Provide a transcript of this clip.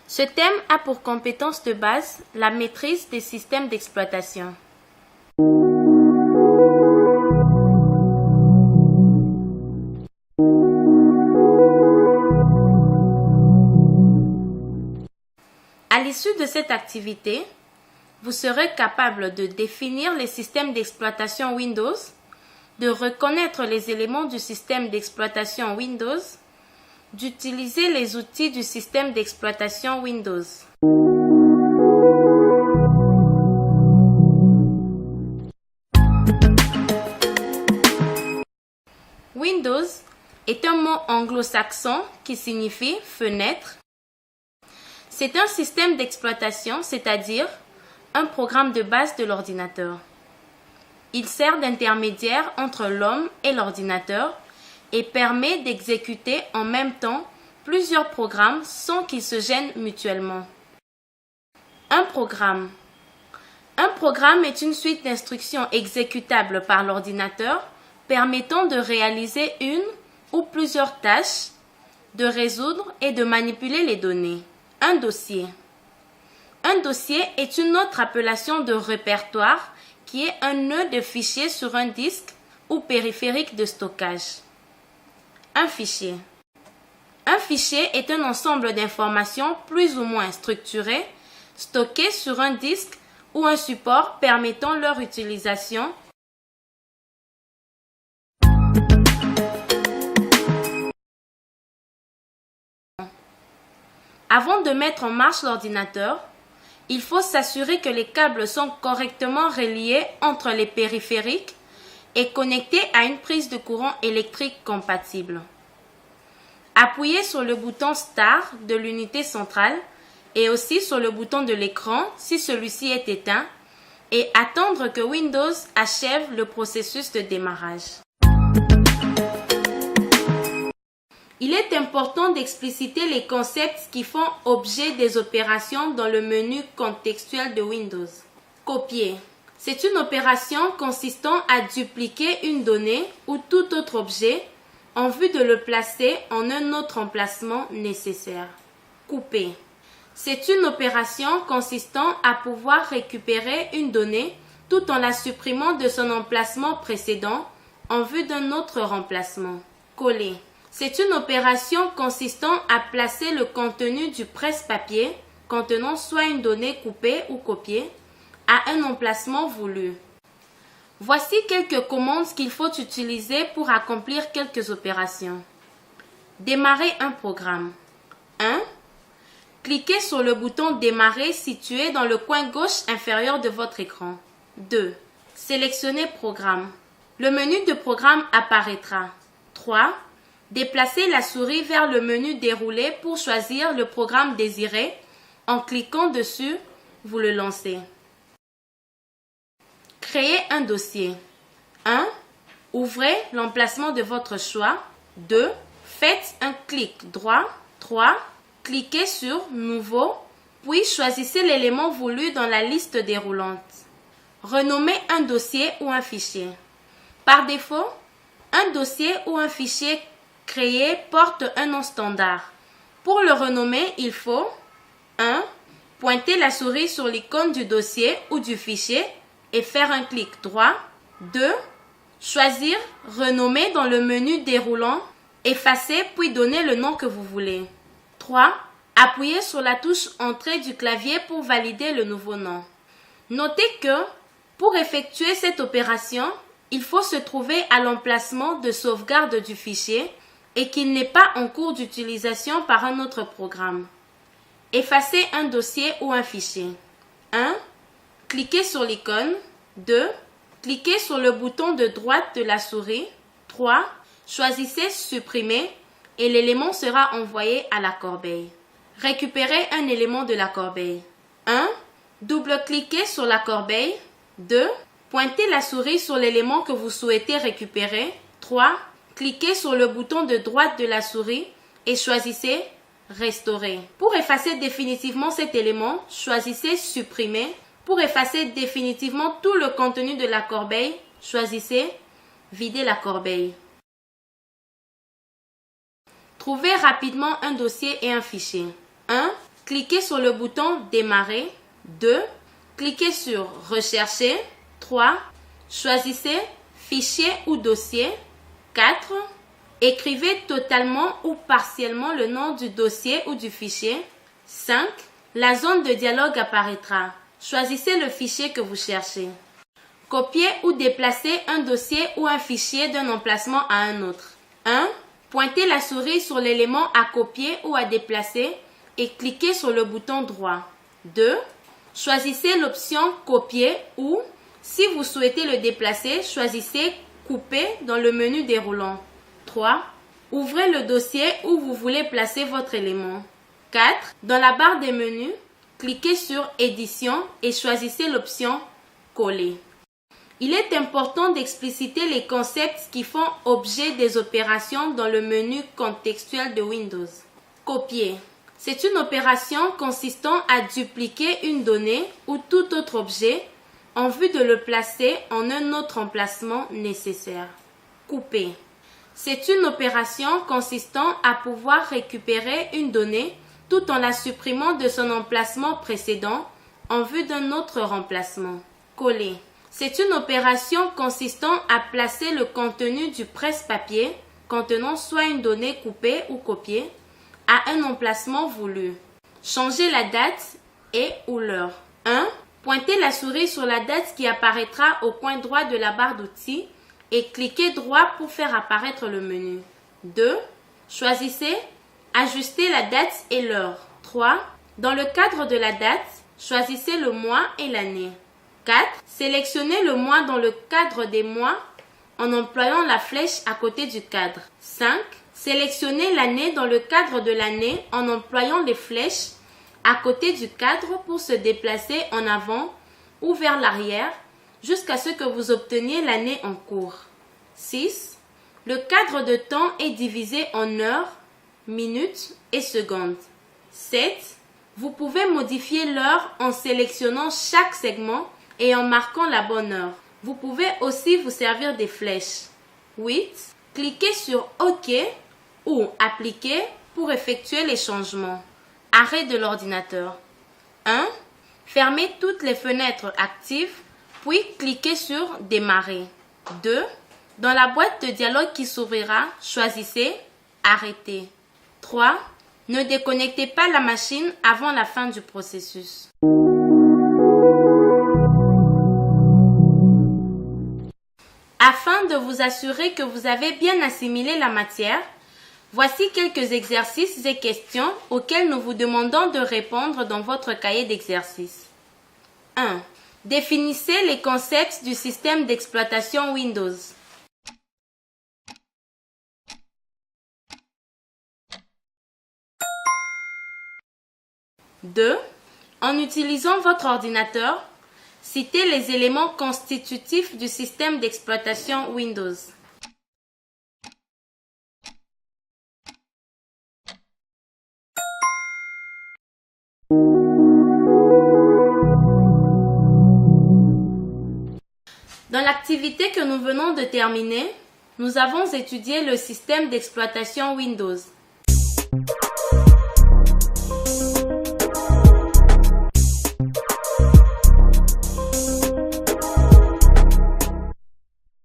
Ce thème a pour compétence de base la maîtrise des systèmes d'exploitation. À l'issue de cette activité, vous serez capable de définir les systèmes d'exploitation Windows, de reconnaître les éléments du système d'exploitation Windows, d'utiliser les outils du système d'exploitation Windows. Windows est un mot anglo-saxon qui signifie fenêtre. C'est un système d'exploitation, c'est-à-dire un programme de base de l'ordinateur. Il sert d'intermédiaire entre l'homme et l'ordinateur et permet d'exécuter en même temps plusieurs programmes sans qu'ils se gênent mutuellement. Un programme. Un programme est une suite d'instructions exécutables par l'ordinateur permettant de réaliser une ou plusieurs tâches, de résoudre et de manipuler les données. Un dossier. Un dossier est une autre appellation de répertoire qui est un nœud de fichiers sur un disque ou périphérique de stockage. Un fichier. Un fichier est un ensemble d'informations plus ou moins structurées, stockées sur un disque ou un support permettant leur utilisation. Avant de mettre en marche l'ordinateur, il faut s'assurer que les câbles sont correctement reliés entre les périphériques et connectés à une prise de courant électrique compatible. Appuyez sur le bouton Start de l'unité centrale et aussi sur le bouton de l'écran si celui-ci est éteint et attendre que Windows achève le processus de démarrage. Il est important d'expliciter les concepts qui font objet des opérations dans le menu contextuel de Windows. Copier. C'est une opération consistant à dupliquer une donnée ou tout autre objet en vue de le placer en un autre emplacement nécessaire. Couper. C'est une opération consistant à pouvoir récupérer une donnée tout en la supprimant de son emplacement précédent en vue d'un autre remplacement. Coller. C'est une opération consistant à placer le contenu du presse-papier contenant soit une donnée coupée ou copiée à un emplacement voulu. Voici quelques commandes qu'il faut utiliser pour accomplir quelques opérations. Démarrer un programme. 1. Cliquez sur le bouton Démarrer situé dans le coin gauche inférieur de votre écran. 2. Sélectionnez Programme. Le menu de programme apparaîtra. 3. Déplacez la souris vers le menu Dérouler pour choisir le programme désiré. En cliquant dessus, vous le lancez. Créez un dossier. 1. Ouvrez l'emplacement de votre choix. 2. Faites un clic droit. 3. Cliquez sur Nouveau, puis choisissez l'élément voulu dans la liste déroulante. Renommez un dossier ou un fichier. Par défaut, un dossier ou un fichier créé porte un nom standard. Pour le renommer, il faut 1. Pointer la souris sur l'icône du dossier ou du fichier et faire un clic droit. 2. Choisir Renommer dans le menu déroulant, effacer puis donner le nom que vous voulez. 3. Appuyez sur la touche Entrée du clavier pour valider le nouveau nom. Notez que, pour effectuer cette opération, il faut se trouver à l'emplacement de sauvegarde du fichier et qu'il n'est pas en cours d'utilisation par un autre programme. Effacez un dossier ou un fichier. 1. Cliquez sur l'icône. 2. Cliquez sur le bouton de droite de la souris. 3. Choisissez Supprimer et l'élément sera envoyé à la corbeille. Récupérez un élément de la corbeille. 1. Double-cliquez sur la corbeille. 2. Pointez la souris sur l'élément que vous souhaitez récupérer. 3. Cliquez sur le bouton de droite de la souris et choisissez Restaurer. Pour effacer définitivement cet élément, choisissez Supprimer. Pour effacer définitivement tout le contenu de la corbeille, choisissez Vider la corbeille. Trouvez rapidement un dossier et un fichier. 1. cliquez sur le bouton Démarrer. 2. Cliquez sur Rechercher. 3. Choisissez Fichier ou dossier. 4. Écrivez totalement ou partiellement le nom du dossier ou du fichier. 5. La zone de dialogue apparaîtra. Choisissez le fichier que vous cherchez. Copier ou déplacer un dossier ou un fichier d'un emplacement à un autre. 1. Pointez la souris sur l'élément à copier ou à déplacer et cliquez sur le bouton droit. 2. Choisissez l'option Copier ou, si vous souhaitez le déplacer, choisissez Couper dans le menu déroulant. 3. Ouvrez le dossier où vous voulez placer votre élément. 4. Dans la barre des menus, cliquez sur Édition et choisissez l'option Coller. Il est important d'expliciter les concepts qui font objet des opérations dans le menu contextuel de Windows. Copier. C'est une opération consistant à dupliquer une donnée ou tout autre objet en vue de le placer en un autre emplacement nécessaire. Couper. C'est une opération consistant à pouvoir récupérer une donnée tout en la supprimant de son emplacement précédent en vue d'un autre remplacement. Coller. C'est une opération consistant à placer le contenu du presse-papier contenant soit une donnée coupée ou copiée à un emplacement voulu. Changer la date et ou l'heure. 1. Pointez la souris sur la date qui apparaîtra au coin droit de la barre d'outils et cliquez droit pour faire apparaître le menu. 2. Choisissez Ajuster la date et l'heure. 3. Dans le cadre de la date, choisissez le mois et l'année. 4. Sélectionnez le mois dans le cadre des mois en employant la flèche à côté du cadre. 5. Sélectionnez l'année dans le cadre de l'année en employant les flèches à côté du cadre pour se déplacer en avant ou vers l'arrière jusqu'à ce que vous obteniez l'année en cours. 6. Le cadre de temps est divisé en heures, minutes et secondes. 7. Vous pouvez modifier l'heure en sélectionnant chaque segment et en marquant la bonne heure. Vous pouvez aussi vous servir des flèches. 8. Cliquez sur OK ou Appliquer pour effectuer les changements. Arrêt de l'ordinateur. 1. Fermez toutes les fenêtres actives, puis cliquez sur Démarrer. 2. Dans la boîte de dialogue qui s'ouvrira, choisissez Arrêter. 3. Ne déconnectez pas la machine avant la fin du processus. Afin de vous assurer que vous avez bien assimilé la matière, voici quelques exercices et questions auxquels nous vous demandons de répondre dans votre cahier d'exercices. 1. Définissez les concepts du système d'exploitation Windows. 2. En utilisant votre ordinateur, citez les éléments constitutifs du système d'exploitation Windows. Dans l'activité que nous venons de terminer, nous avons étudié le système d'exploitation Windows.